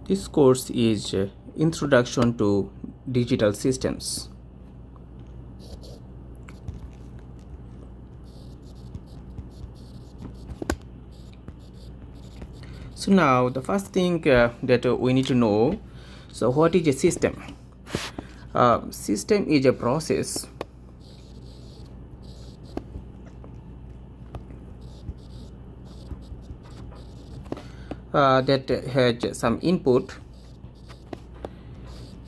This course is Introduction to Digital Systems. So now the first thing that we need to know, so what is a system? System is a process that has some input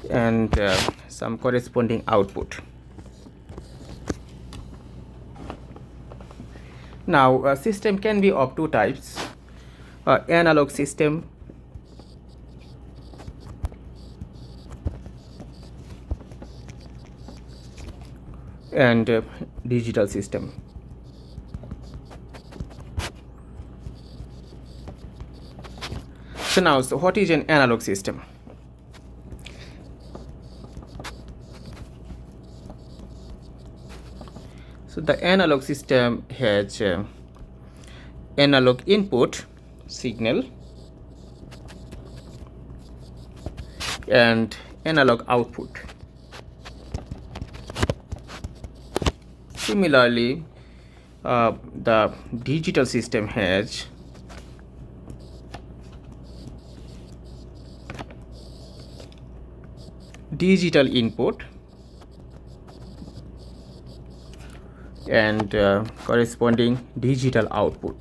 and some corresponding output. Now a system can be of two types, analog system and digital system. So now, so what is an analog system? So the analog system has analog input signal and analog output. Similarly, the digital system has digital input and corresponding digital output.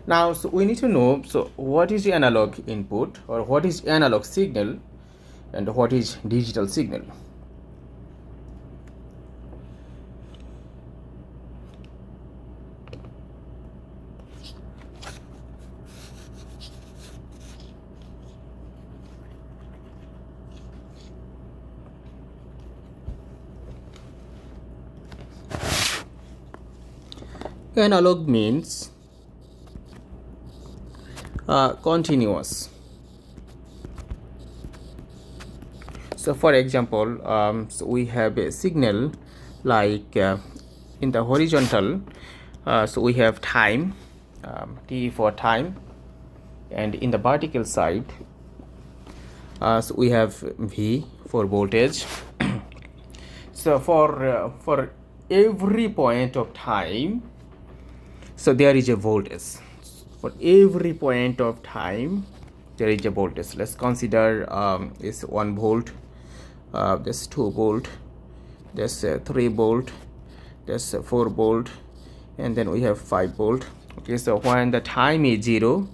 Now, so we need to know, so what is the analog input, or what is analog signal, and what is digital signal? Analog means continuous. So for example, so we have a signal like in the horizontal, so we have time, T for time, and in the vertical side, so we have V for voltage. So for every point of time, so there is a voltage. For every point of time, there is a voltage. Let's consider is 1 volt, this 2 volt, this 3 volt, this 4 volt, and then we have 5 volt. Okay, so when the time is 0,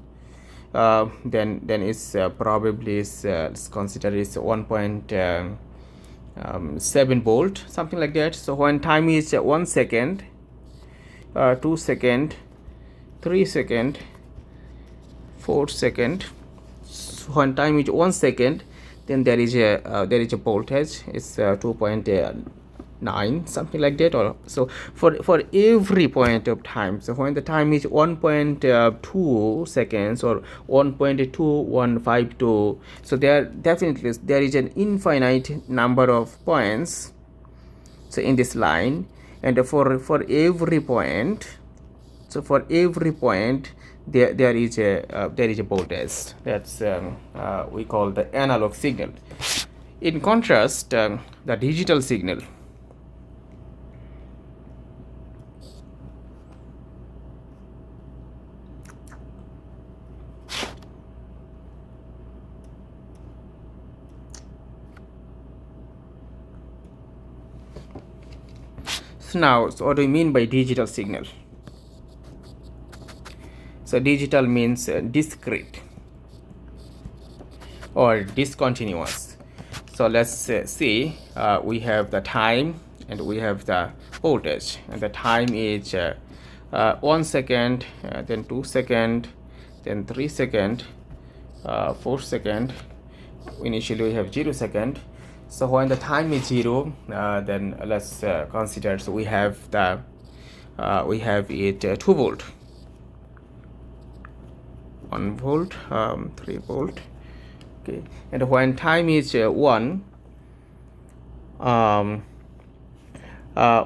then it's probably is let's consider is 1.7 volt, something like that. So when time is 1 second, 2 second, 3 second, 4 second, so when time is 1 second, then there is a voltage. It's 2.9, something like that. Or so for every point of time, so when the time is 1.2 seconds or 1.2152, so there definitely there is an infinite number of points, so in this line, and for every point, so for every point there is a voltage. That's we call the analog signal. In contrast, the digital signal, so now, so what do we mean by digital signal? So digital means discrete or discontinuous. So let's see, we have the time and we have the voltage, and the time is 1 second, then 2 second, then 3 second, 4 second. Initially we have 0 second. So when the time is 0, then let's consider, so we have it 2 volt, 1 volt, 3 volt. Okay, and when time is 1,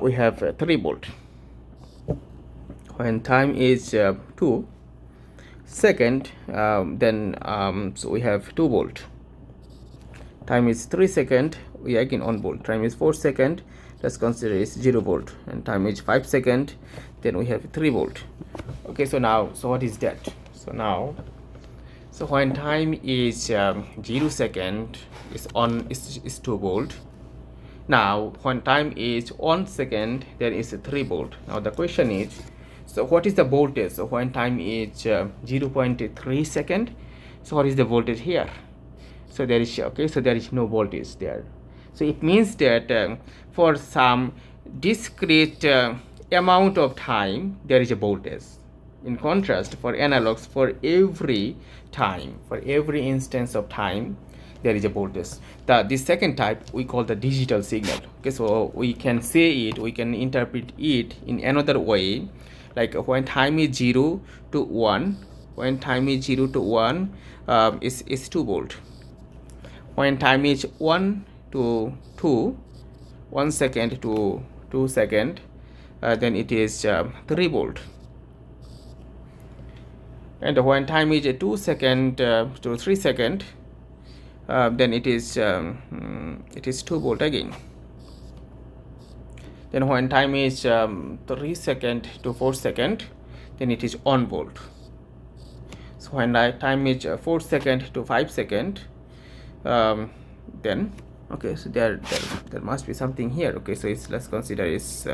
we have 3 volt. When time is 2, second, then so we have 2 volt. Time is 3 second, we again 1 volt. Time is 4 second, let's consider is 0 volt. And time is 5 second, then we have 3 volt. Okay, so now, so what is that? So now, so when time is 0 second is 2 volt. Now when time is 1 second, then it's 3 volt. Now the question is, so what is the voltage? So when time is 0.3 second, so what is the voltage here? So there is, okay, so there is no voltage there. So it means that for some discrete amount of time, there is a voltage. In contrast, for analogs, for every time, for every instance of time, there is a voltage. This second type we call the digital signal. Okay, so we can say it, we can interpret it in another way, like when time is 0 to 1, when time is 0 to 1 is 2 volt. When time is 1 to 2, 1 second to 2 second, then it is 3 volt. And when time is 2 second to 3 second, then it is 2 volt again. Then when time is 3 second to 4 second, then it is 1 volt. So when time is 4 second to 5 second, then okay, so there must be something here. Okay, so let's consider it's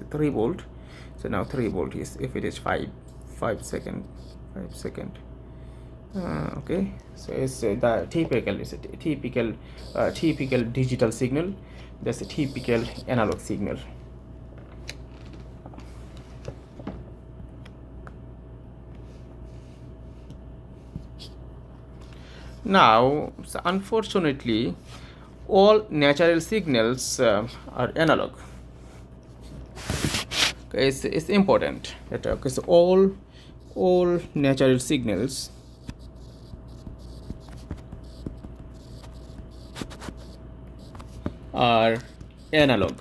3 volt. So now 3 volt is, if it is 5 second. Okay, so it's the typical digital signal. That's a typical analog signal. Now, so unfortunately, all natural signals are analog. Okay, it's important that, okay, so all natural signals are analog.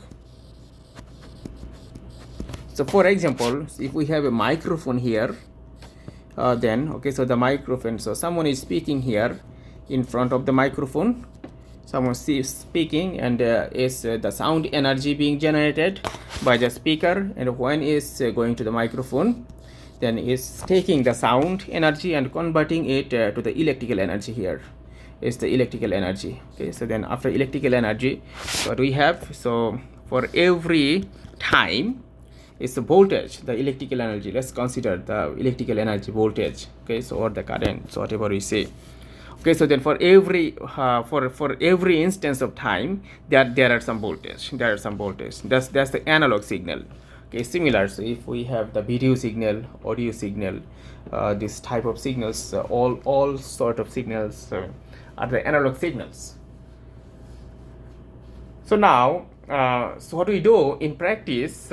So for example, if we have a microphone here, then okay, so the microphone, so someone is speaking here in front of the microphone, someone is speaking, and is the sound energy being generated by the speaker, and when is going to the microphone, then is taking the sound energy and converting it to the electrical energy. Here is the electrical energy. Okay, so then after electrical energy, what we have, so for every time is the voltage, the electrical energy. Let's consider the electrical energy voltage. Okay, so or the current, so whatever we say. Okay, so then for every for every instance of time, there are some voltage. That's the analog signal. Okay, similar. So if we have the video signal, audio signal, this type of signals, all sort of signals are the analog signals. So now, so what we do in practice,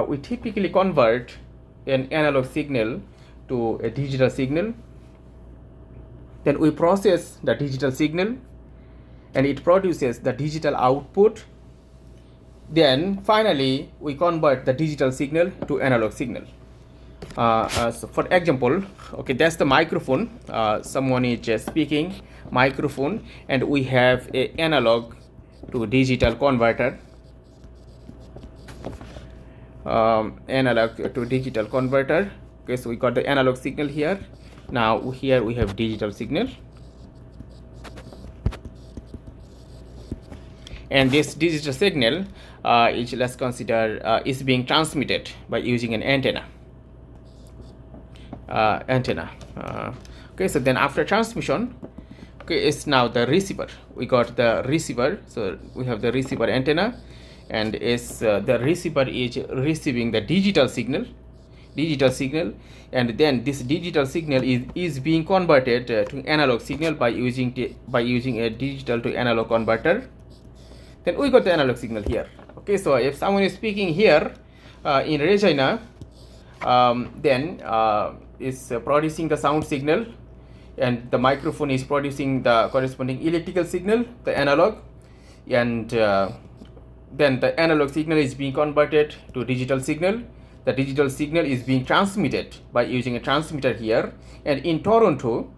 we typically convert an analog signal to a digital signal. Then we process the digital signal, and it produces the digital output. Then finally, we convert the digital signal to analog signal. So for example, okay, that's the microphone. Someone is speaking, microphone, and we have a analog to digital converter. Analog to digital converter. Okay, so we got the analog signal here. Now here we have digital signal, and this digital signal is, let's consider, is being transmitted by using an antenna. Okay, so then after transmission, okay, it's now the receiver. We got the receiver, so we have the receiver antenna, and is the receiver is receiving the digital signal, and then this digital signal is being converted to analog signal by using a digital to analog converter. Then we got the analog signal here. Okay, so if someone is speaking here in Regina, then is producing the sound signal, and the microphone is producing the corresponding electrical signal, the analog, and then the analog signal is being converted to digital signal. the digital signal is being transmitted by using a transmitter here, and in Toronto,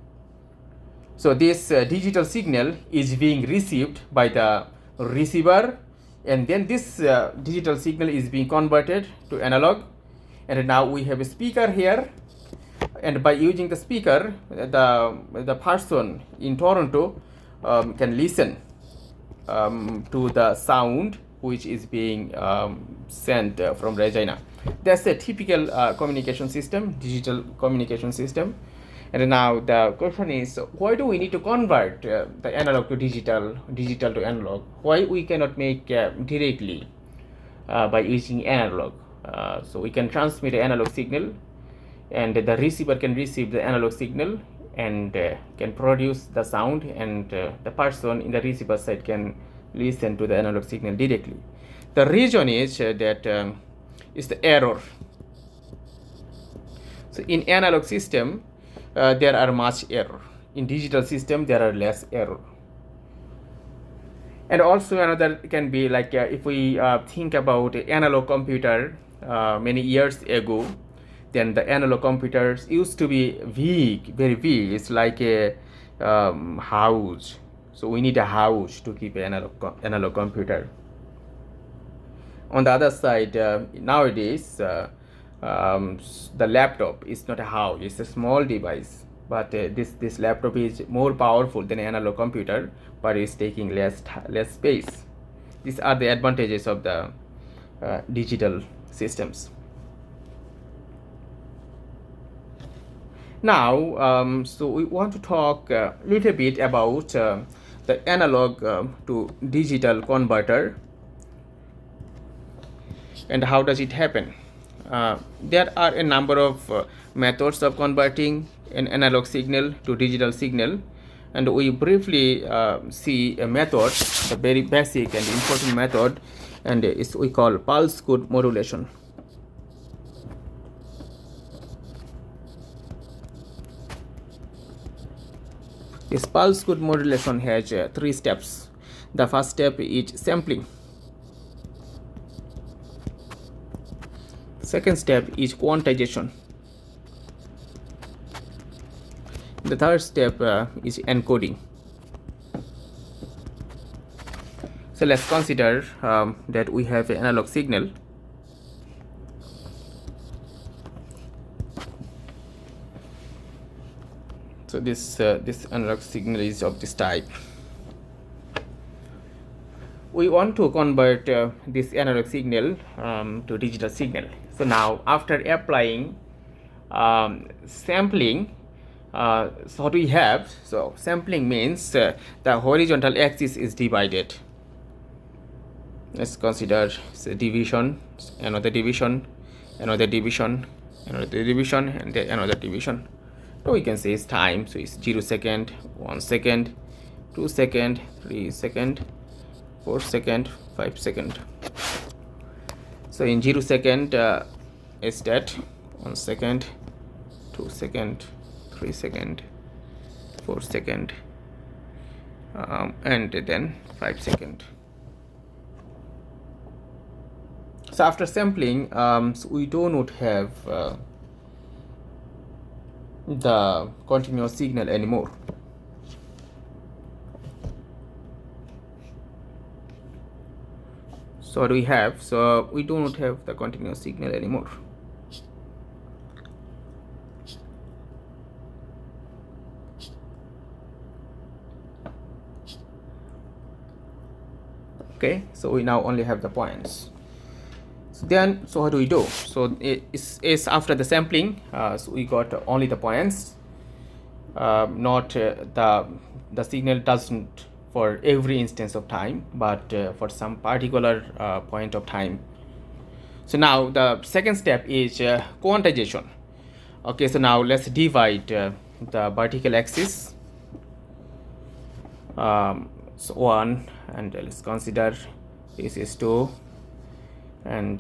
so this digital signal is being received by the receiver, and then this digital signal is being converted to analog. And now we have a speaker here, and by using the speaker, the person in Toronto can listen to the sound which is being sent from Regina. That's a typical communication system, digital communication system. And now the question is, why do we need to convert the analog to digital, digital to analog? Why we cannot make directly by using analog? So we can transmit an analog signal, and the receiver can receive the analog signal and can produce the sound, and the person in the receiver side can listen to the analog signal directly. The reason is that is the error. So in analog system, there are much error. In digital system, there are less error. And also another can be like if we think about analog computer many years ago, then the analog computers used to be weak, very weak. It's like a house. So we need a house to keep an analog computer. On the other side, nowadays, the laptop is not a house, it's a small device. But this laptop is more powerful than an analog computer, but it's taking less space. These are the advantages of the digital systems. Now, so we want to talk a little bit about the analog to digital converter and how does it happen. There are a number of methods of converting an analog signal to digital signal, and we briefly see a method, the very basic and important method, and it's we call pulse code modulation. This pulse code modulation has 3 steps. The first step is sampling. Second step is quantization. The third step is encoding. So let's consider that we have an analog signal. So this analog signal is of this type. We want to convert this analog signal to digital signal. So now, after applying sampling, so what we have, so sampling means the horizontal axis is divided. Let's consider division, another division, another division, another division, and then another division. So we can say it's time. So it's 0 second, 1 second, 2 second, 3 second, 4 second, 5 second. So in 0 second is that 1 second, 2 second, 3 second, 4 second, and then 5 second. So after sampling, so we do not have the continuous signal anymore. So what do we have? So we do not have the continuous signal anymore. Okay, so we now only have the points. So then, so what do we do? So it's after the sampling, so we got only the points, not the signal doesn't for every instance of time, but for some particular point of time. So now the second step is quantization. Okay, so now let's divide the vertical axis. So 1, and let's consider this is 2, and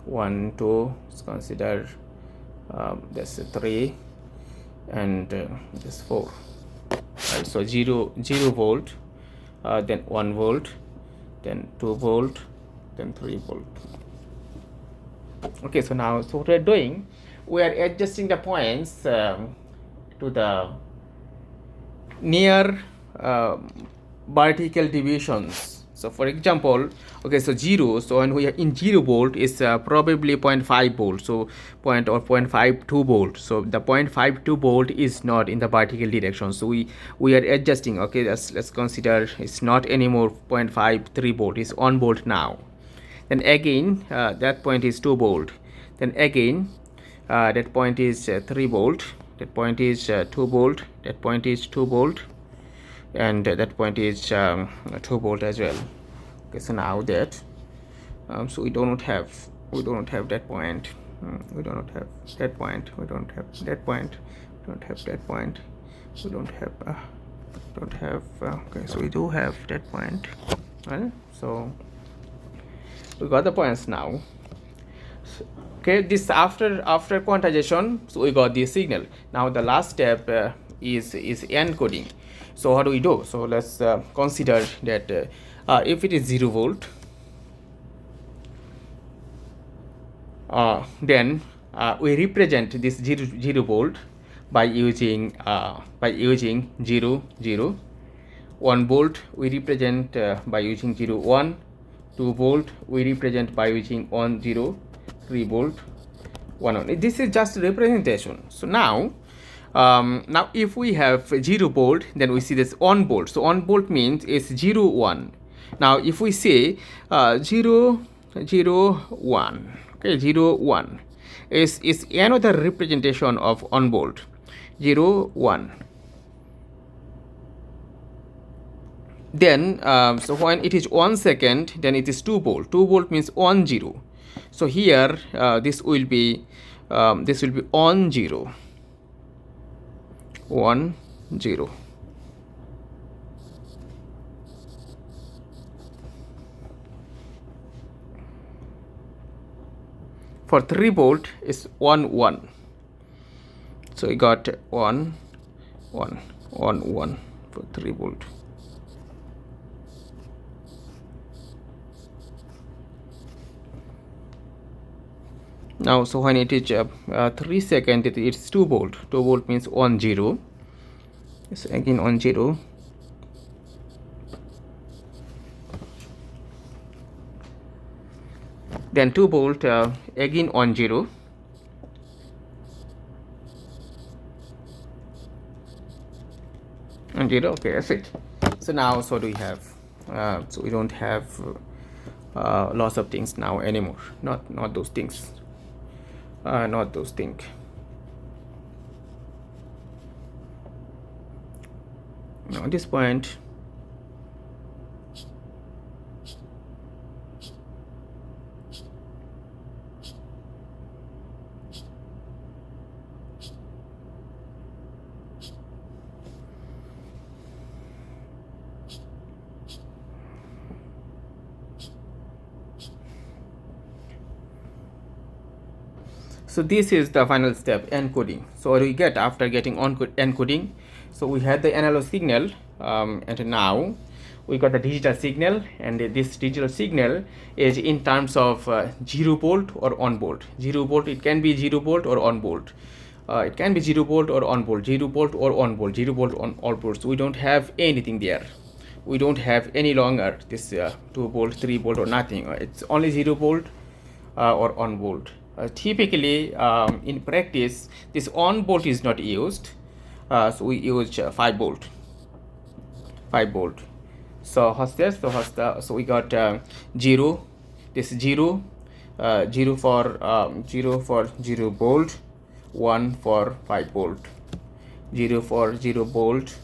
1, 2, let's consider this 3, and this 4. Right, so 0 volt, then 1 volt, then 2 volt, then 3 volt. Okay, so now, so what we're doing, we are adjusting the points to the near vertical divisions. So for example, okay, so 0, so when we are in 0 volt is probably 0.5 volt, so point or 0.52 volt, so the 0.52 volt is not in the vertical direction, so we are adjusting. Okay, let's consider it's not anymore 0.53 volt, it's 1 volt now. Then again that point is 2 volt, then again that point is 3 volt, that point is 2 volt, that point is 2 volt, and that point is 2 volt as well. Okay, so now that so we do not have that point, we do not have that point, we don't have that point, we don't have that point, we don't have okay, so we do have that point. Well, so we got the points now. Okay, this after quantization, so we got the signal. Now the last step is encoding. So how do we do? So let's consider that if it is 0 volt, then we represent this 0 volt by using 0 0. 1 volt we represent by using 0 1. 2 volt we represent by using 1 0. 3 volt 1 1. This is just representation. So now now if we have 0 volt, then we see this 1 volt. So 1 volt means it's 0 1. Now if we say 0 0 1, okay, 0 1 is another representation of 1 volt. 0 1. Then so when it is 1 second, then it is 2 volt. 2 volt means 1 0. So here this will be 1 0 1 0. For 3 volt is 1 1. So we got 1 1 1 1 for 3 volt. Now so when it is 3 second, it's 2 volt. 2 volt means 1 0. So again 1 0. Then 2 volt again 1 0. And 0. Okay, that's it. So now, so do we have so we don't have lots of things now anymore, not those things, not those things. Now at this point, so this is the final step, encoding. So what do we get after getting encoding? So we had the analog signal, and now we got the digital signal, and this digital signal is in terms of 0 volt or 1 volt. 0 volt, it can be 0 volt or 1 volt. It can be 0 volt or 1 volt, 0 volt or 1 volt, 0 volt on all volts. We don't have anything there. We don't have any longer this 2 volt, 3 volt or nothing. It's only 0 volt or 1 volt. Typically in practice this 1 volt is not used, so we use 5 volt. 5 volt. So what's this? So we got 0, this 0, 0 for 0 volt, 1 for 5 volt, 0 for 0 volt,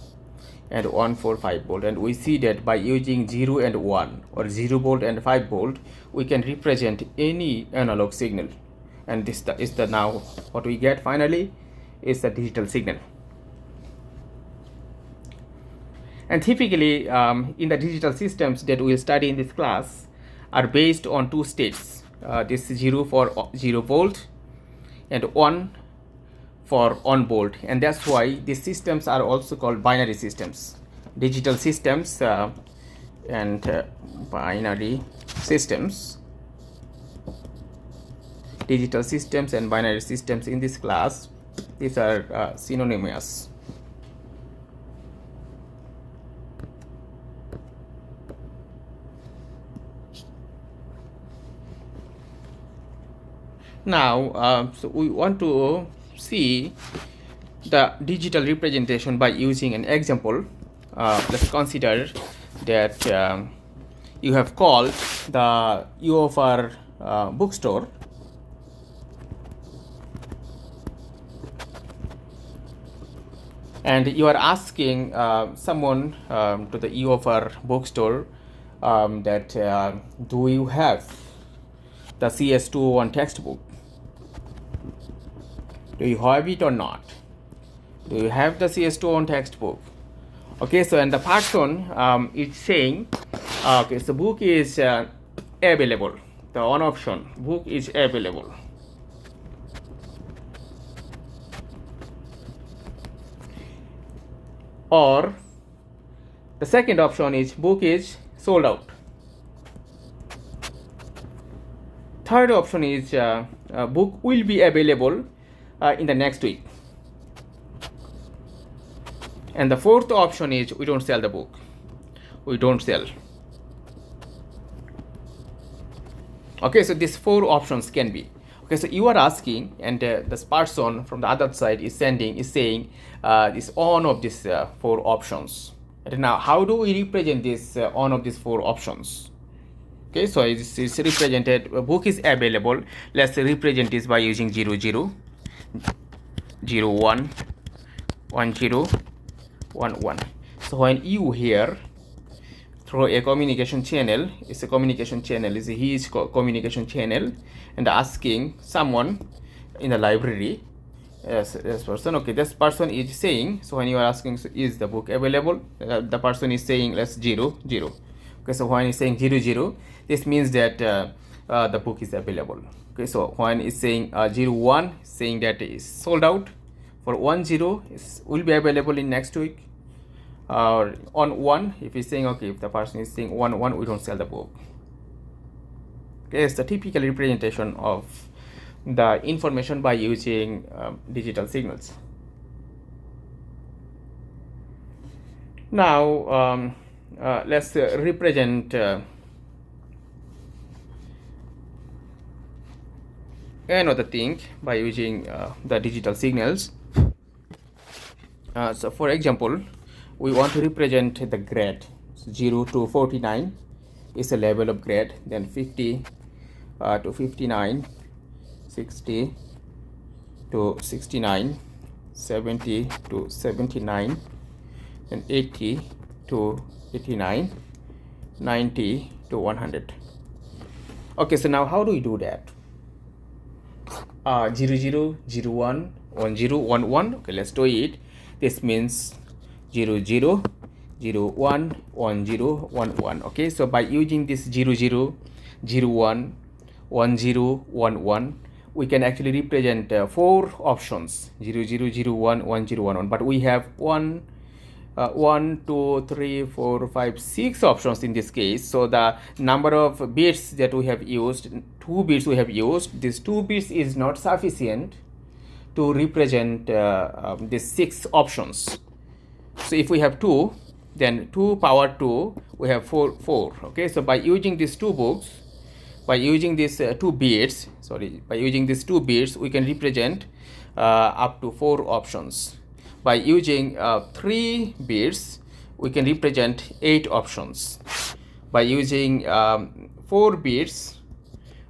and 1 for 5 volt. And we see that by using 0 and 1 or 0 volt and 5 volt, we can represent any analog signal. And this is the now what we get finally is the digital signal. And typically in the digital systems that we will study in this class are based on two states. This 0 for 0 volt and 1 for 1 volt, and that's why these systems are also called binary systems. Digital systems and binary systems. digital systems and binary systems in this class. These are synonymous. Now, so we want to see the digital representation by using an example. Let's consider that you have called the UFR bookstore, and you are asking someone to the UFR bookstore that do you have the CS201 textbook? Do you have it or not? Do you have the CS201 textbook? Okay, so and the person is saying, okay, so book is available. The one option, book is available. Or the second option is book is sold out. Third option is book will be available in the next week. And the fourth option is we don't sell the book. We don't sell. Okay, so these four options can be. Okay, so you are asking, and this person from the other side is saying is one of these four options. And now, how do we represent this one of these four options? Okay, so it's represented. A book is available. Let's represent this by using 00, 01, 10, 11. So when you here through a communication channel, it's a communication channel, is a huge communication channel, and asking someone in the library, yes person, okay, this person is saying, so when you are asking, so is the book available, the person is saying let's 00. Okay, so when he's saying 00, this means that the book is available. Okay, so when it's saying 01, saying that it is sold out. For 10, it will be available in next week. Or on 1, if he's saying, okay, if the person is saying 1, we don't sell the book. Okay, it's the typical representation of the information by using digital signals. Now, let's represent another thing by using the digital signals. So for example, we want to represent the grade. So 0 to 49 is a level of grade, then 50 to 59, 60 to 69, 70 to 79, and 80 to 89, 90 to 100. Okay, so now how do we do that? 00, 01, 10, 11. Okay, let's do it. This means 00, 01, 10, 11. Okay, so by using this 00, 01, 10, 11, we can actually represent 4 options: 00, 01, 10, 11. But we have 1, 2, 3, 4, 5, 6 options in this case. So the number of bits that we have used, 2 bits we have used, this 2 bits is not sufficient to represent these 6 options. So if we have 2, then 2 power 2, we have 4. Okay, so by using these 2 books, by using these 2 bits, by using these 2 bits, we can represent up to 4 options. By using 3 bits, we can represent 8 options. By using 4 bits,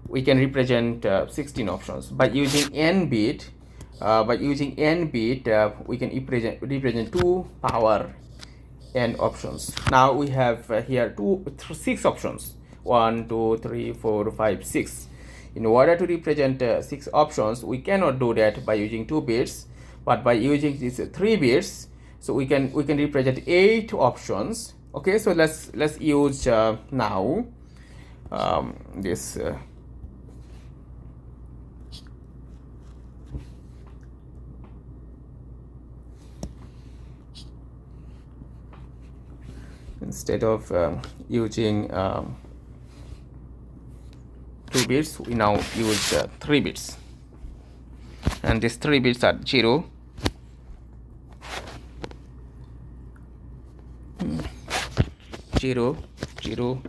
we can represent 16 options. By using n bit, we can represent 2 power n options. Now we have here 6 options: 1, 2, 3, 4, 5, 6. In order to represent 6 options, we cannot do that by using 2 bits, but by using these 3 bits, so we can represent 8 options. Okay, so let's use now this instead of using 2 bits, we now use 3 bits, and these 3 bits are 0, 0, 0,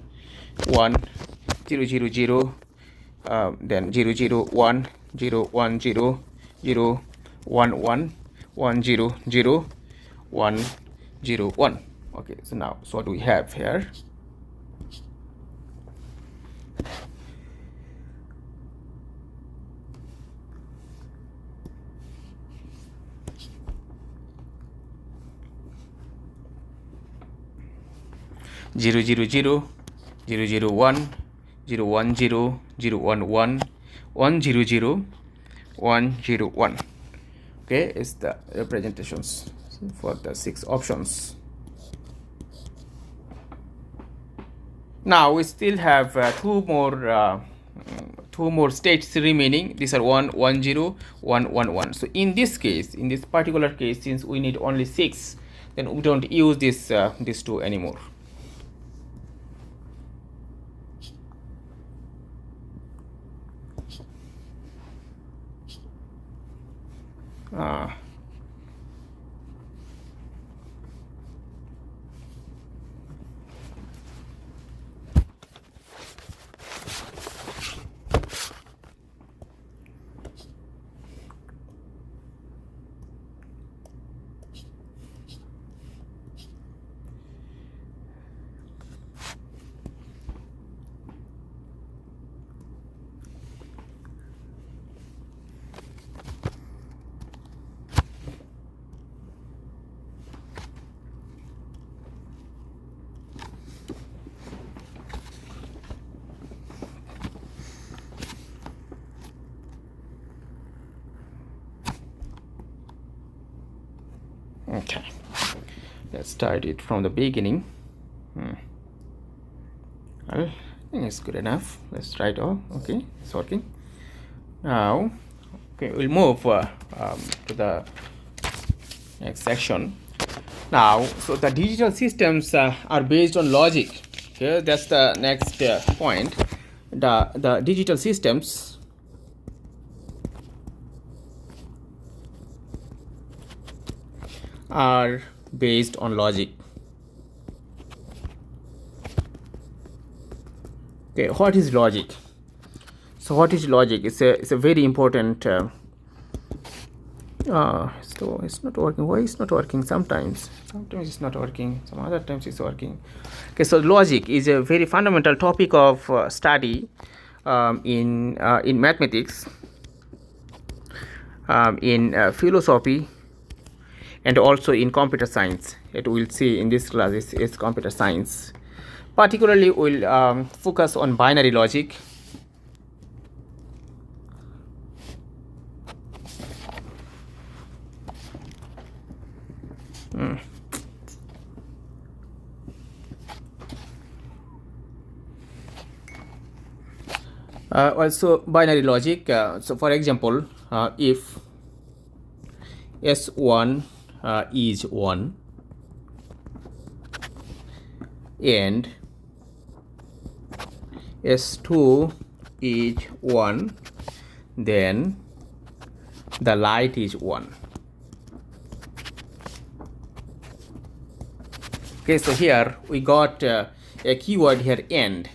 1, 0, 0, 0, then 0, 0, 1, 0, 1, 0, 0, 1, 1, 1, 0, 0, 1, 0, 1. Okay, so now, so what do we have here? Zero, zero, zero, 0, 0, 1, 0, 1, 0, 0, 1, 1, 1, 0, 0, 1, 0, 1. Okay, is the representations for the 6 options. Now we still have two more states remaining. These are 1, 1, 0, 1, 1, 1. So in this case, in this particular case, since we need only 6, then we don't use this these 2 anymore. Okay, let's start it from the beginning. Well, I think it's good enough. Let's try it all. Okay, it's working. Now, okay, we'll move to the next section. Now, so the digital systems are based on logic. Okay, that's the next point. The digital systems are based on logic. Okay, what is logic? So what is logic? It's a very important so it's not working. Why it's not working? Sometimes it's not working, some other times it's working. Okay, so logic is a very fundamental topic of study in mathematics, in philosophy, and also in computer science. It will see in this class is computer science. Particularly we'll focus on binary logic, also binary logic. So for example, if S1 is 1 and S2 is 1, then the light is 1. Okay, so here we got a keyword here, AND.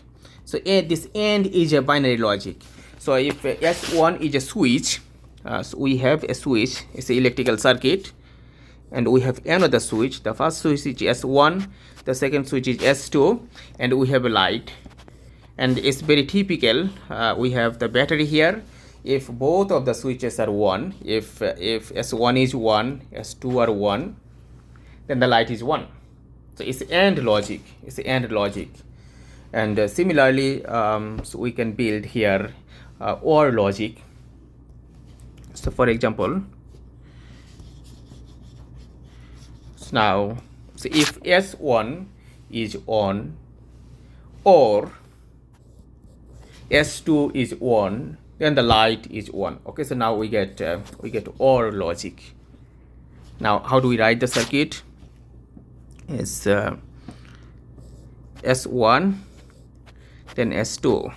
So this AND is a binary logic. So if S1 is a switch, so we have a switch, it's an electrical circuit, and we have another switch. The first switch is S1, the second switch is S2, and we have a light. And it's very typical. We have the battery here. If both of the switches are 1, if S1 is 1, S2 are 1, then the light is 1. So it's AND logic. It's AND logic. And similarly, so we can build here OR logic. So for example, so now, so if S1 is on or S2 is 1, then the light is 1. Okay, so now we get OR logic. Now how do we write the circuit? Is S1, then S2.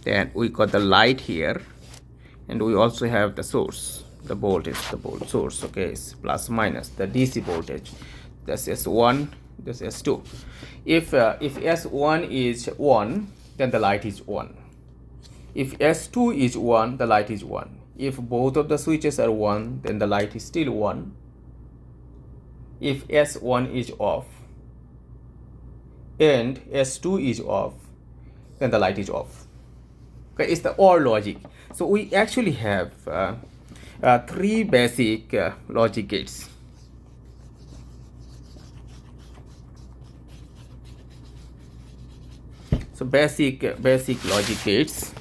Then we got the light here, and we also have the source, the voltage, the volt source. Okay, it's plus minus the DC voltage. That's S1, this S2. If S1 is 1, then the light is 1. If S2 is 1, the light is 1. If both of the switches are 1, then the light is still 1. If S1 is off and S2 is off, then the light is off. Okay, it's the OR logic. So we actually have three basic logic gates. So basic logic gates.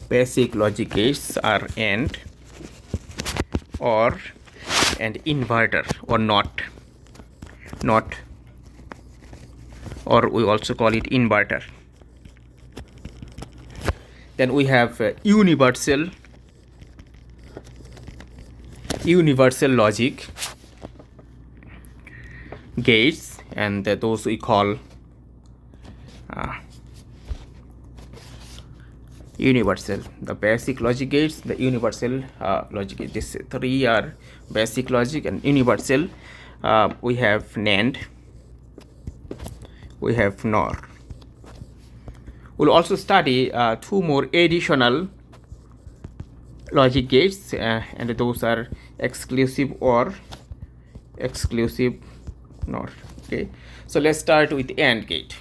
Basic logic gates are AND, OR, and inverter, or NOT, or we also call it inverter. Then we have universal logic gates, and those we call universal. The basic logic gates, the universal logic gates. These three are basic logic and universal. We have NAND, we have NOR. We'll also study two more additional logic gates, and those are exclusive OR, exclusive NOR. Okay, so let's start with AND gate.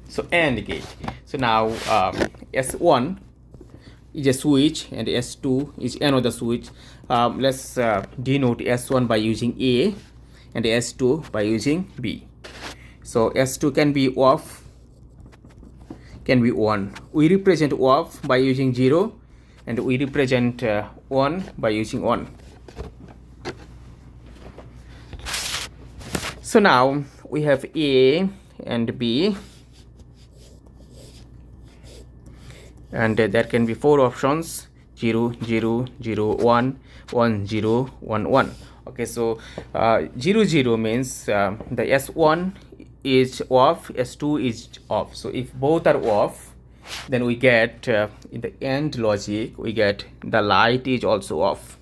So AND gate. So now S1 is a switch and S2 is another switch. Let's denote S1 by using A and S2 by using B. So S2 can be off, can be on. We represent off by using 0, and we represent on by using on. So now we have A and B, and there can be four options: 0, 0, 0, 1, 1, 0, 1, 1. Okay, so 0, 0 means the S1 is off, S2 is off. So if both are off, then we get in the AND logic, we get the light is also off.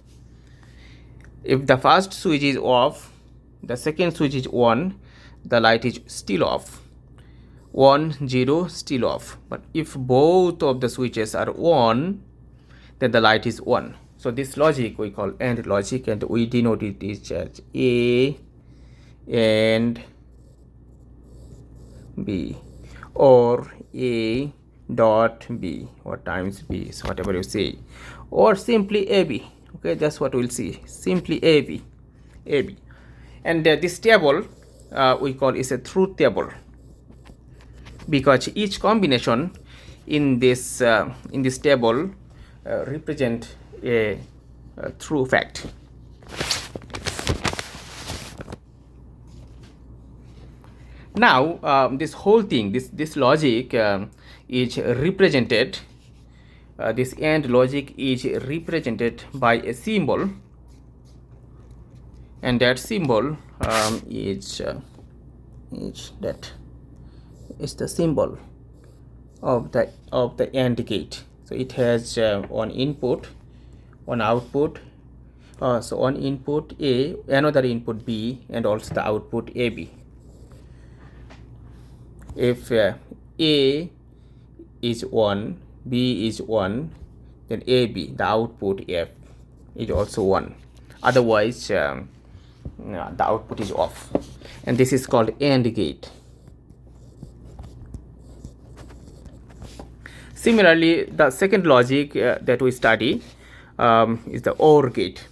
If the first switch is off, the second switch is on, the light is still off. 1, 0, still off. But if both of the switches are on, then the light is on. So this logic we call AND logic, and we denote it as A and B, or A dot B, or times B, so whatever you say, or simply AB. Okay, that's what we'll see, simply AB. And this table we call is a truth table, because each combination in this table represent a true fact. Now this whole thing, this logic is represented, this AND logic is represented by a symbol, and that symbol is the symbol of the AND gate. So it has one input, one output, so one input A, another input B, and also the output AB. If A is 1, B is 1, then AB, the output F, is also 1. Otherwise the output is off, and this is called AND gate. Similarly, the second logic that we study is the OR gate,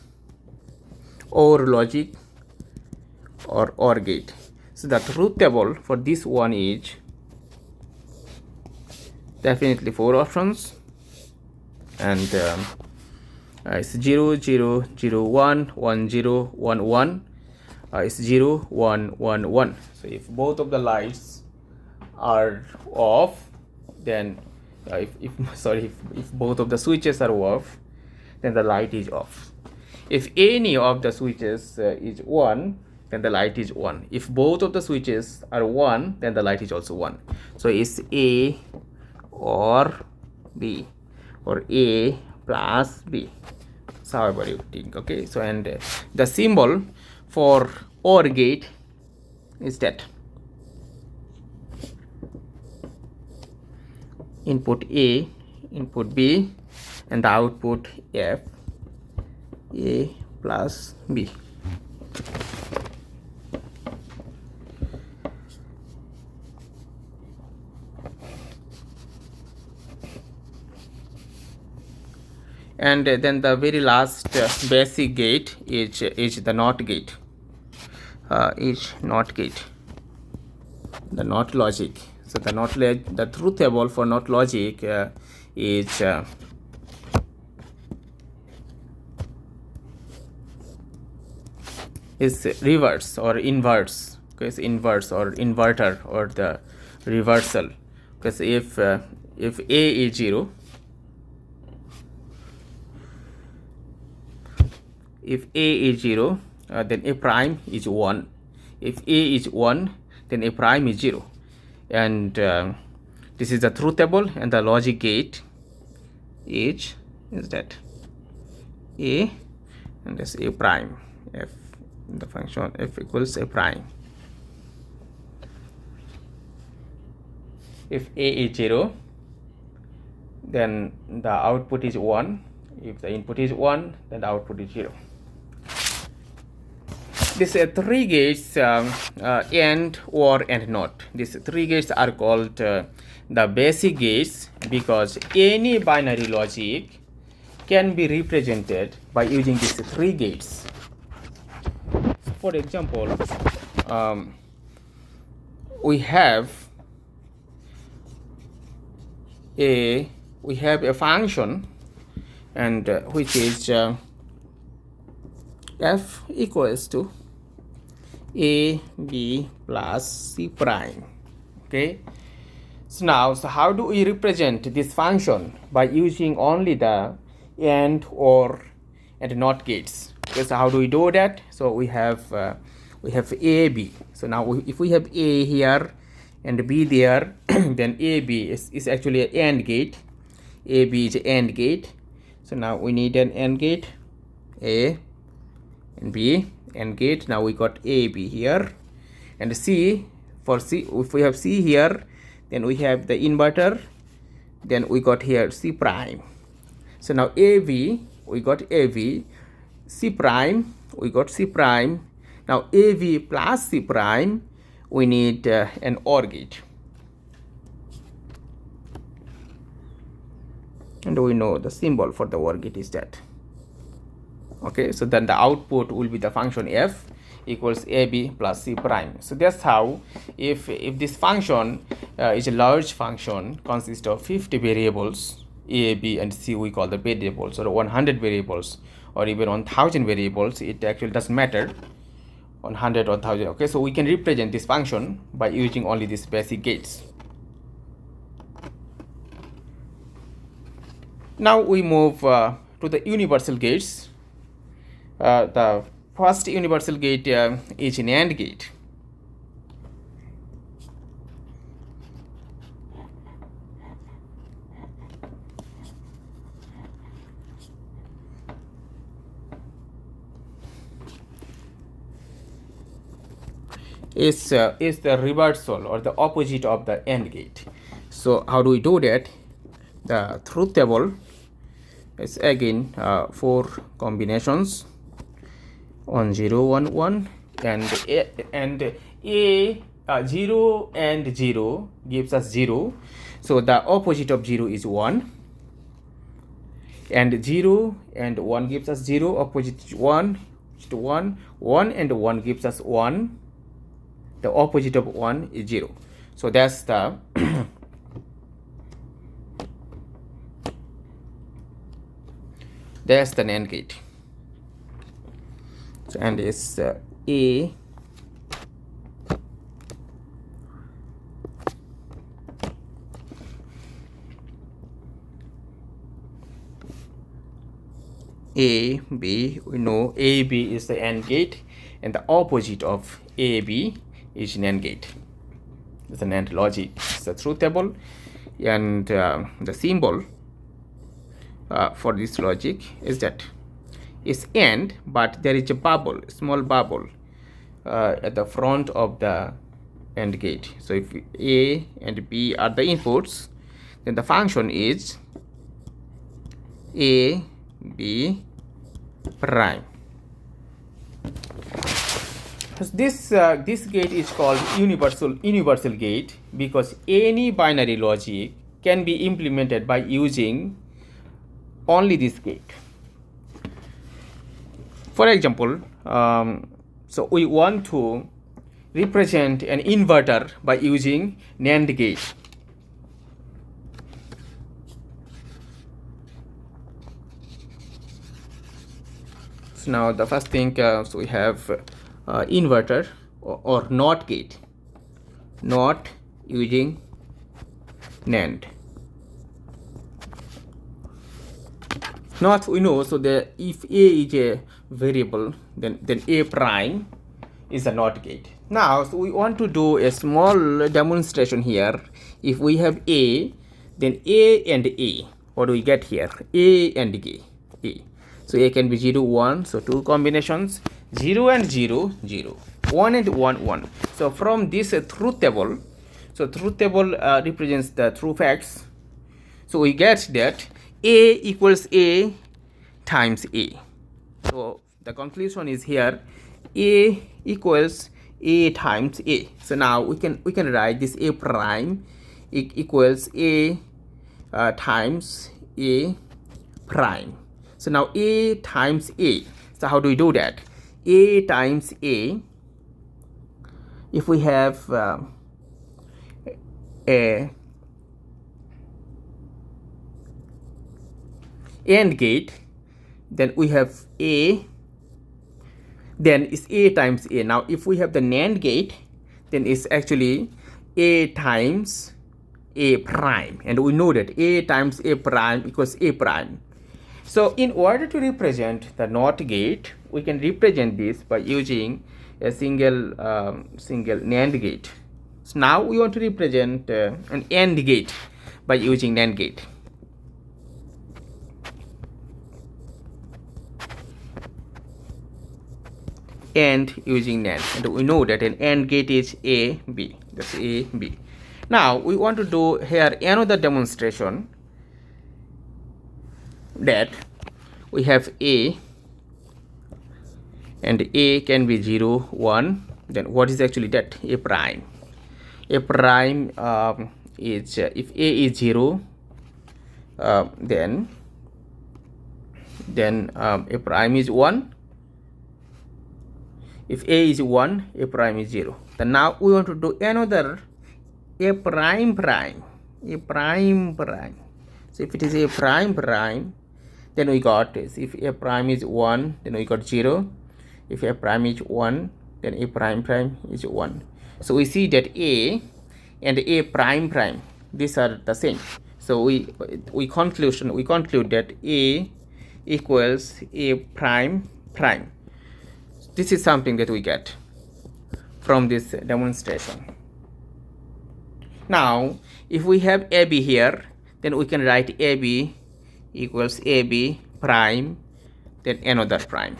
OR logic, or OR gate. So the truth table for this one is definitely 4 options, and it's 0, 0, 0, 1, 1, 0, 1, 1. It's 0, 1, 1, 1. So if both of the lights are off, then if both of the switches are off, then the light is off. If any of the switches is on, then the light is 1. If both of the switches are 1, then the light is also 1. So it's A or B, or A plus B. So however you think, okay. So and the symbol for OR gate is that input A, input B, and the output F, A plus B. And then the very last basic gate is the NOT gate. Is NOT gate, the NOT logic. So the truth table for NOT logic is reverse or inverse. Okay, it's inverse or inverter or the reversal. Because if A is 0, if A is 0, then A prime is 1. If A is 1, then A prime is 0. And this is the truth table, and the logic gate is that A, and this A prime, F, the function F equals A prime. If A is 0, then the output is 1. If the input is 1, then the output is 0. These 3 gates, AND, OR, and NOT. These 3 gates are called the basic gates because any binary logic can be represented by using these 3 gates. For example, we have a function, and which is f equals to a b plus c prime. Okay, so how do we represent this function? By using only the AND, OR, and NOT gates. Okay, so how do we do that? So we have a b. So now if we have a here and b there, then a b is actually an AND gate. A b is an AND gate. So now we need an AND gate, A and B, AND gate. Now we got A, B here, and C. For C, if we have C here, then we have the inverter, then we got here C prime. So now AV, we got AV, C prime, we got C prime. Now AV plus C prime, we need an OR gate. And we know the symbol for the OR gate is that. Okay, so then the output will be the function f equals ab plus c prime. So that's how, if this function is a large function, consists of 50 variables, a, b, and c we call the variables, or 100 variables, or even 1000 variables, it actually doesn't matter, 100 or 1000. Okay, so we can represent this function by using only these basic gates. Now we move to the universal gates. The first universal gate is an AND gate. Is the reversal or the opposite of the AND gate. So how do we do that? The truth table is again 4 combinations, 1 0 1 1, and a 0 and 0 gives us 0. So the opposite of 0 is 1, and 0 and 1 gives us 0. Opposite is 1, 1 and 1 gives us 1. The opposite of 1 is 0. So that's the that's the NAND gate. So, and it's A, B. We know A, B is the AND gate, and the opposite of AB is NAND gate. It's a NAND logic. It's a truth table, and the symbol for this logic is that it's AND, but there is a bubble, a small bubble at the front of the AND gate. So if A and B are the inputs, then the function is A, B prime. This gate is called universal gate because any binary logic can be implemented by using only this gate. For example, so we want to represent an inverter by using NAND gate. So now the first thing, so we have inverter or NOT gate, not using NAND. Not we know, so the if A is a variable, then A prime is a NOT gate. Now, so we want to do a small demonstration here. If we have A, then A and A, what do we get here? A and A. So A can be 0, 1, so two combinations, 0 and 0, 0, 1 and 1, 1. So from this truth table, so truth table represents the true facts. So we get that A equals A times A. So the conclusion is here, A equals A times A. So now we can write this A prime equals A times A prime. So now A times A. So how do we do that? A times A, if we have a AND gate, then we have A, then it's A times A. Now if we have the NAND gate, then it's actually A times A prime, and we know that A times A prime equals A prime. So in order to represent the NOT gate, we can represent this by using a single NAND gate. So now we want to represent an AND gate by using NAND gate. And using NAND, and we know that an AND gate is A, B. That's A, B. Now we want to do here another demonstration that we have A, and A can be 0, 1. Then what is actually that? A prime. A prime is if A is 0, then A prime is 1. If A is 1, A prime is 0. Then now we want to do another A prime prime. A prime prime. So if it is A prime prime, then we got this. If A prime is 1, then we got 0. If A prime is 1, then A prime prime is 1. So we see that A and A prime prime, these are the same. So we conclude that A equals A prime prime. This is something that we get from this demonstration. Now if we have AB here, then we can write AB equals AB prime, then another prime.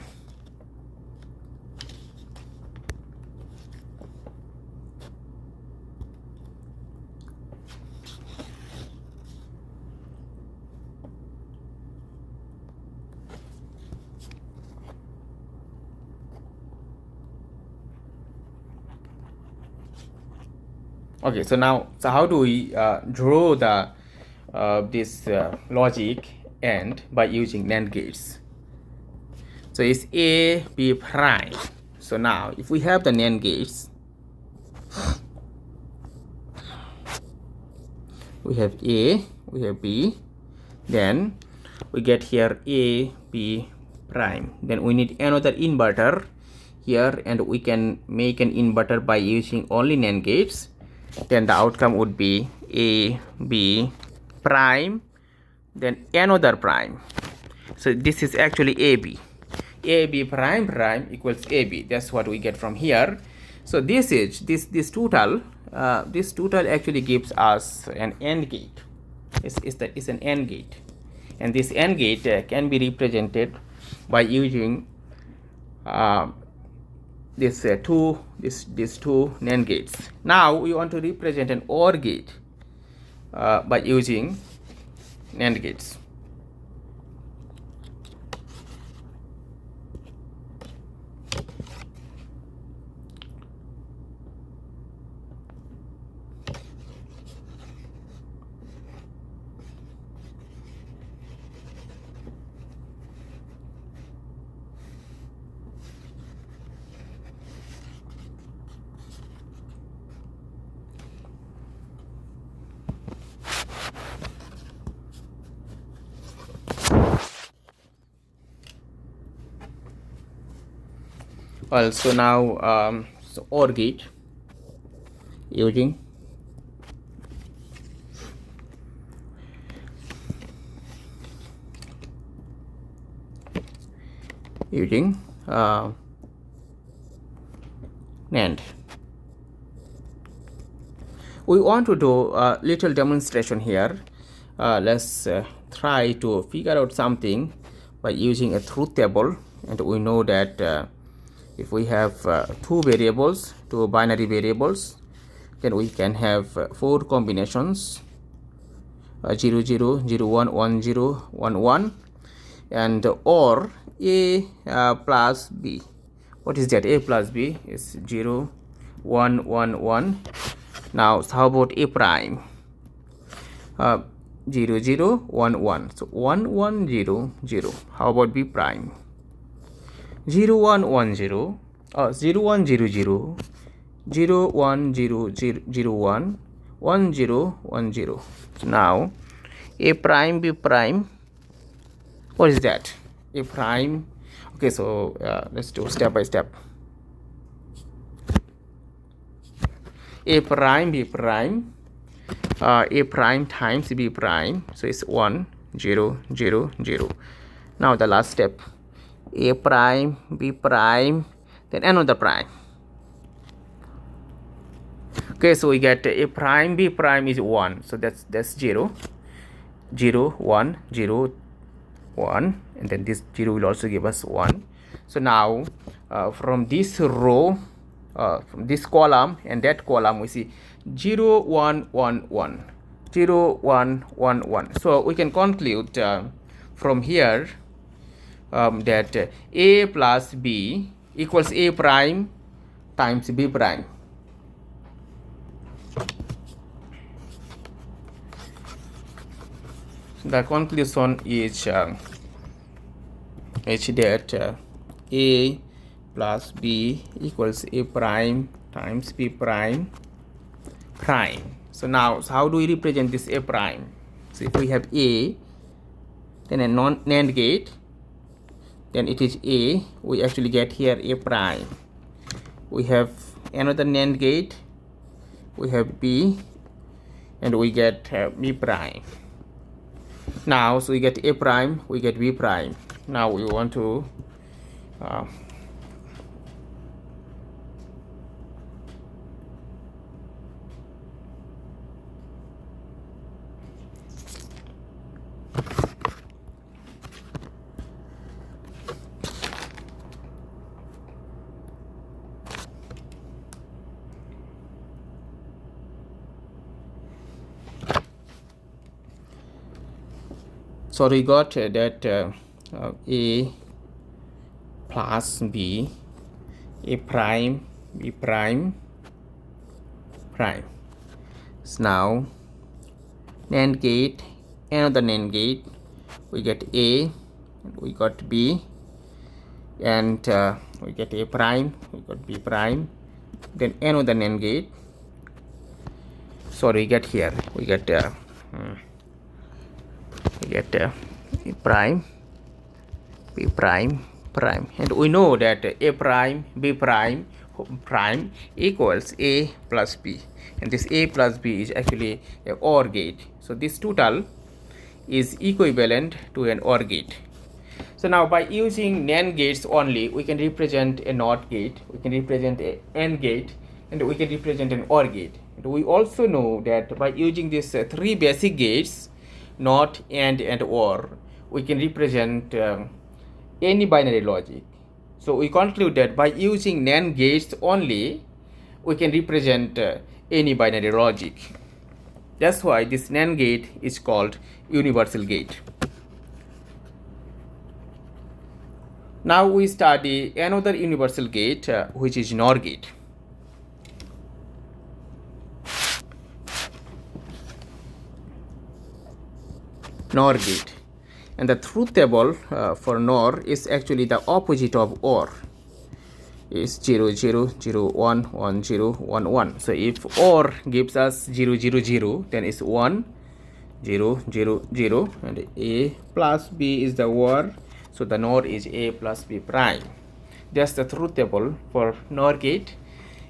Okay, so now, so how do we draw the this logic AND by using NAND gates? So it's A, B prime. So now if we have the NAND gates, we have A, we have B, then we get here A, B prime. Then we need another inverter here, and we can make an inverter by using only NAND gates. Then the outcome would be A, B prime, then another prime. So this is actually AB. AB prime prime equals AB. That's what we get from here. So this is this total actually gives us an AND gate. It's an AND gate, and this AND gate can be represented by using these two NAND gates. Now we want to represent an OR gate by using NAND gates. Also now so OR gate using NAND. We want to do a little demonstration here. Let's try to figure out something by using a truth table, and we know that if we have two binary variables, then we can have four combinations, 0 0 0 1 1 0 1 1, and or A plus B. What is that? A plus B is 0 1 1 1. Now how about A prime? 0 0 1 1. So 1 1 0 0. How about B prime? 0 1 1 0, 0 1 0 0, 0 1 0 0 0 1, 1 0 1 0. So now A prime, B prime, what is that? A prime. Okay, so let's do step by step. A prime, B prime, A prime times B prime, so it's 1 0 0 0. Now the last step, A prime, B prime, then another prime. Okay, so we get A prime, B prime is 1, so that's 0 0 1 0 1, and then this 0 will also give us 1. So now from this row, from this column and that column, we see 0 1 1 1, 0 1 1 1. So we can conclude from here that A plus B equals A prime times B prime. The conclusion is that A plus B equals A prime times B prime prime. So now, how do we represent this A prime? So if we have A, then a NAND gate, then it is A. We actually get here A prime. We have another NAND gate, we have B, and we get B prime. Now, so we get A prime, we get B prime. Now we want to so we got that A plus B, A prime, B prime, prime. So now NAND gate, another NAND gate, we get A, and we got B, and we get A prime, we got B prime, then another NAND gate. So we get here, we get A prime, B prime, prime, and we know that A prime, B prime, prime equals A plus B, and this A plus B is actually a OR gate. So this total is equivalent to an OR gate. So now by using NAND gates only, we can represent a NOT gate, we can represent a AND gate, and we can represent an OR gate. And we also know that by using these three basic gates, NOT, AND, and OR, we can represent any binary logic. So we conclude that by using NAND gates only, we can represent any binary logic. That's why this NAND gate is called universal gate. Now we study another universal gate, which is NOR gate. NOR gate, and the truth table for NOR is actually the opposite of OR. Is 0 0 0 1 1 0 1 1. So if OR gives us 0 0 0, then it's 1 0 0 0, and A plus B is the OR, so the NOR is A plus B prime. That's the truth table for NOR gate,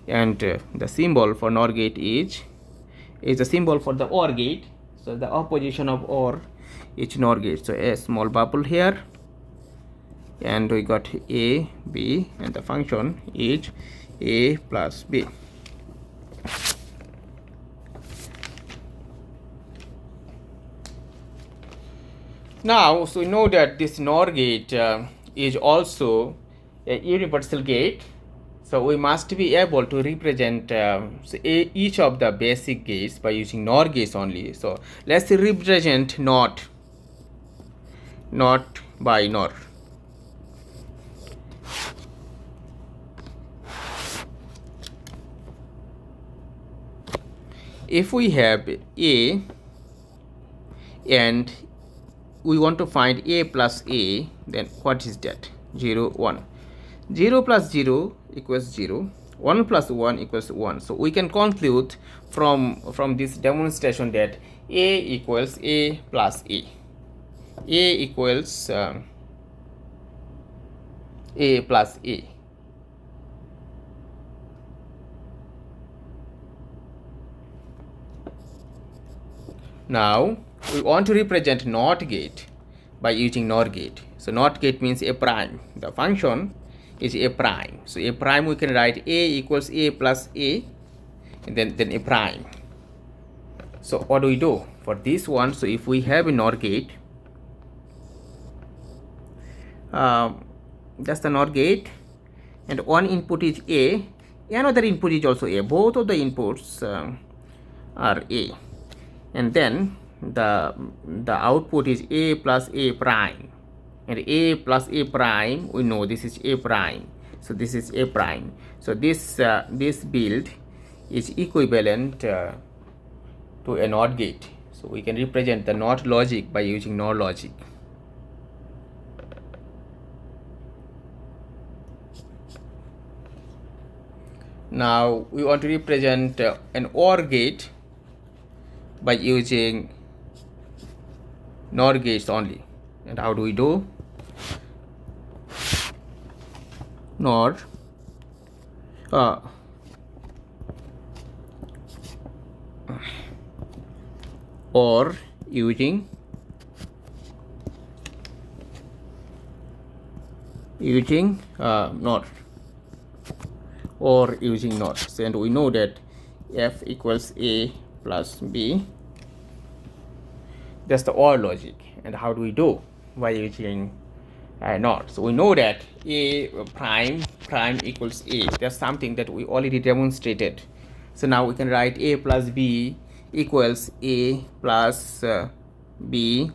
and the symbol for NOR gate is the symbol for the OR gate. So the opposition of OR is NOR gate. So a small bubble here, and we got A, B, and the function is A plus B. Now, so we know that this NOR gate is also a universal gate. So we must be able to represent each of the basic gates by using NOR gates only. So let's represent NOT by NOR. If we have A and we want to find A plus A, then what is that? 0 1. 0 plus 0 equals 0. 1 plus 1 equals 1. So we can conclude from this demonstration that A equals A plus A. A equals A plus A. Now we want to represent NOT gate by using NOR gate. So NOT gate means A prime. The function is A prime. So A prime, we can write A equals A plus A, and then A prime. So what do we do for this one? So if we have a NOR gate, that's the NOR gate, and one input is A, another input is also A. Both of the inputs are A, and then the output is A plus A prime, and A plus A prime, we know this is A prime, so this is A prime. So this build is equivalent to a NOT gate. So we can represent the NOT logic by using NOR logic. Now we want to represent an OR gate by using NOR gates only. And how do we do? NOR or using NOR or using NOR. And we know that F equals A plus B. That's the OR logic. And how do we do? By using NOR. So we know that A prime equals A. That's something that we already demonstrated. So now we can write A plus B equals A plus B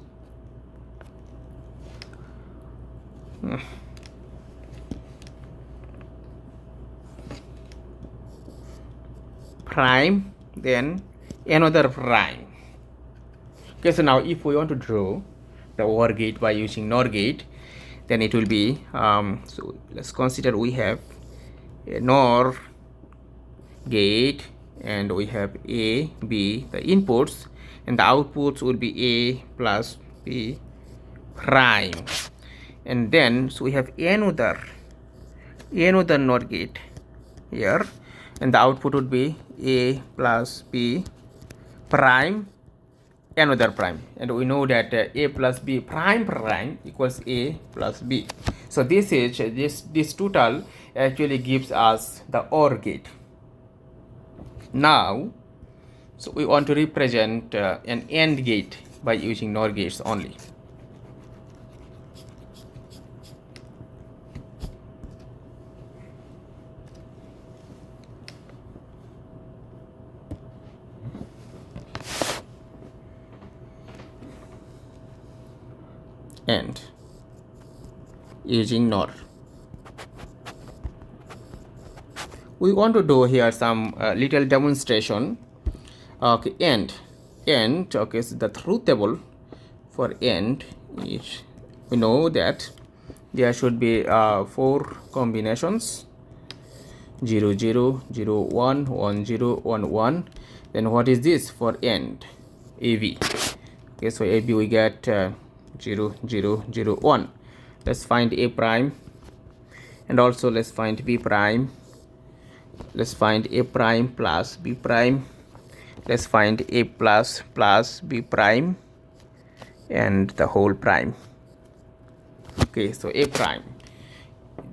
prime, then another prime. Okay, so now if we want to draw the OR gate by using NOR gate, then it will be so let's consider we have a NOR gate, and we have A, B, the inputs, and the outputs will be A plus B prime, and then so we have another NOR gate here, and the output would be A plus B prime, another prime, and we know that a plus b prime prime equals a plus b. So this is this total actually gives us the OR gate. Now, so we want to represent an AND gate by using NOR gates only. AND using NOR. We want to do here some little demonstration. Okay, AND, okay, so the truth table for AND is, we know that there should be 4 combinations: 0 0 0 1 1 0 1 1. Then what is this for AND? AB. Okay, so AB we get 0 0 0 1. Let's find A prime, and also let's find B prime. Let's find A prime plus B prime. Let's find A plus B prime and the whole prime. Okay, so A prime,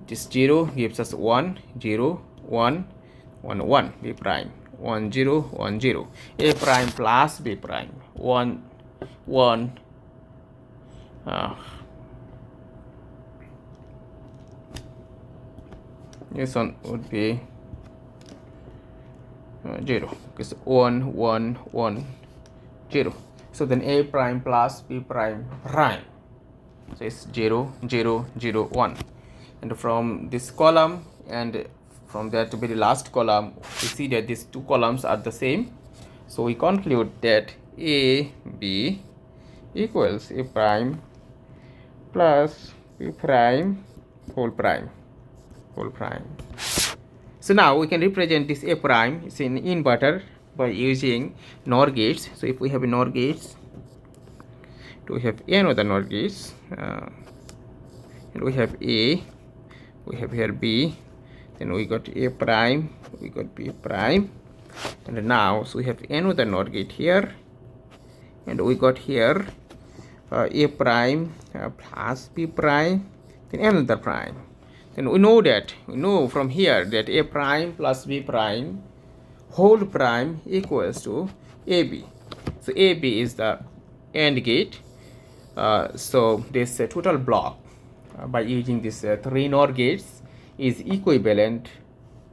this 0 gives us 1 0 1 1 1. B prime 1 0 1 0. A prime plus B prime 1 1. This one would be 0. It's 1 1 1 0. So then A prime plus B prime prime, so it's 0 0 0 1. And from this column and from that very last column, we see that these two columns are the same. So we conclude that A B equals A prime plus B prime whole prime. So now we can represent this A prime, it's an inverter, by using NOR gates. So if we have a NOR gates, we have another NOR gates, and we have A, we have here B, then we got A prime, we got B prime, and now so we have another NOR gate here, and we got here A prime plus B prime, then another prime. Then we know from here that A prime plus B prime whole prime equals to AB. So AB is the AND gate. So this total block by using this 3 NOR gates is equivalent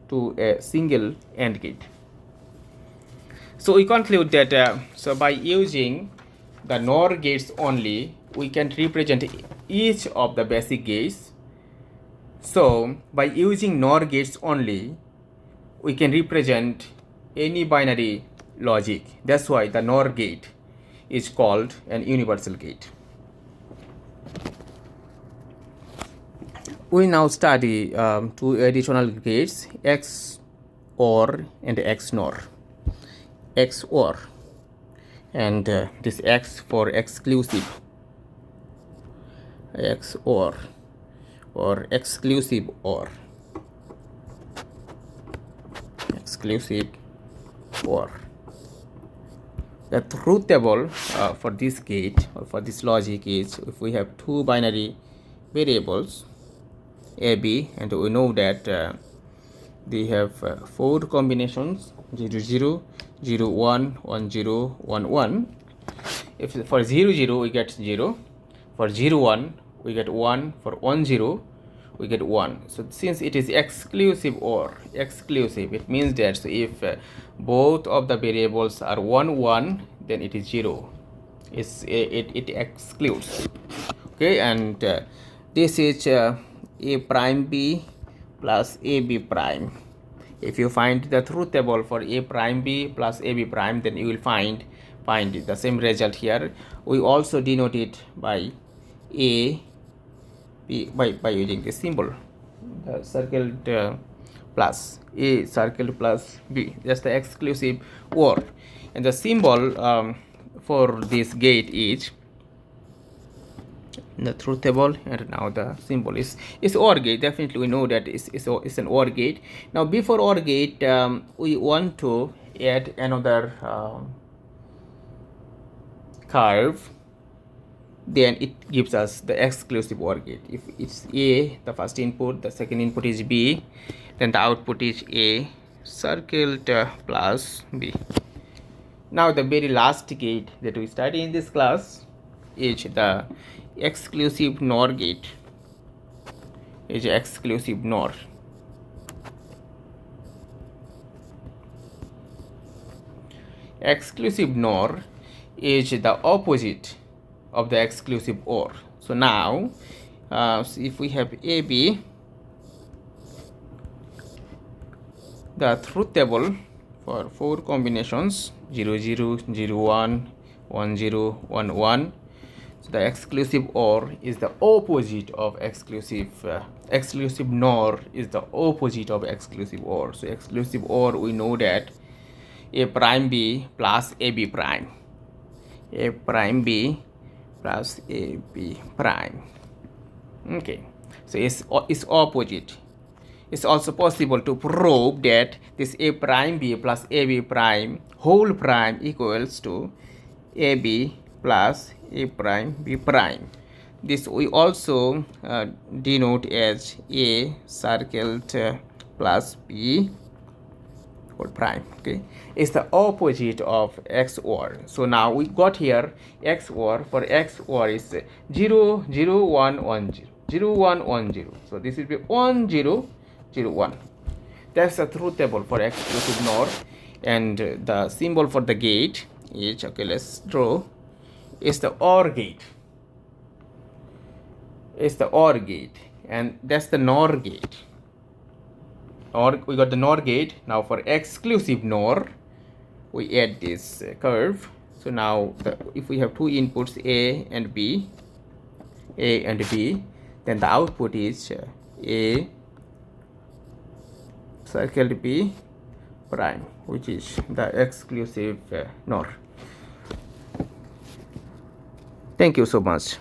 to a single AND gate. So we conclude that so by using the NOR gates only, we can represent each of the basic gates. So by using NOR gates only, we can represent any binary logic. That's why the NOR gate is called an universal gate. We now study 2 additional gates, XOR and XNOR. XOR, and this X for exclusive. XOR or exclusive OR. Exclusive OR. The truth table for this gate or for this logic is, if we have 2 binary variables A, B, and we know that they have 4 combinations: 0 0 0 1 1 0 1 1. If for 0 0 we get 0, for 0 1 we get 1, for 1 0 we get 1. So since it is exclusive OR, exclusive, it means that so if both of the variables are 1 1, then it is 0. It excludes. Okay, and this is A prime B plus AB prime. If you find the truth table for A prime B plus AB prime, then you will find the same result here. We also denote it by A B by using this symbol, the circled plus A circled plus B. That's the exclusive OR, and the symbol for this gate is the truth table, and now the symbol is OR gate. Definitely we know that it's an OR gate. Now before OR gate, we want to add another curve, then it gives us the exclusive OR gate. If it's A, the first input, the second input is B, then the output is A circled plus B. Now the very last gate that we study in this class is the exclusive NOR gate. Is exclusive NOR. Exclusive NOR is the opposite of the exclusive OR. So now, if we have AB, the truth table for 4 combinations 0 0 0 1 1 0 1 1. So the exclusive OR is the opposite of exclusive exclusive NOR is the opposite of exclusive OR. So exclusive OR, we know that A prime B plus AB prime, A prime B plus AB prime. Okay, so it's opposite. It's also possible to prove that this A prime B plus AB prime whole prime equals to AB plus A prime B prime. This we also denote as A circled plus B whole prime. Okay, it's the opposite of XOR. So now we got here XOR. For XOR is 0 0 1 1 0 0 1 1 0. So this will be 1 0 0 1. That's the truth table for exclusive NOR. And the symbol for the gate is, okay, let's draw, is the OR gate. It's the OR gate, and that's the NOR gate. Or we got the NOR gate. Now for exclusive NOR, we add this curve. So now if we have two inputs A and B, then the output is A circled B prime, which is the exclusive NOR. Thank you so much.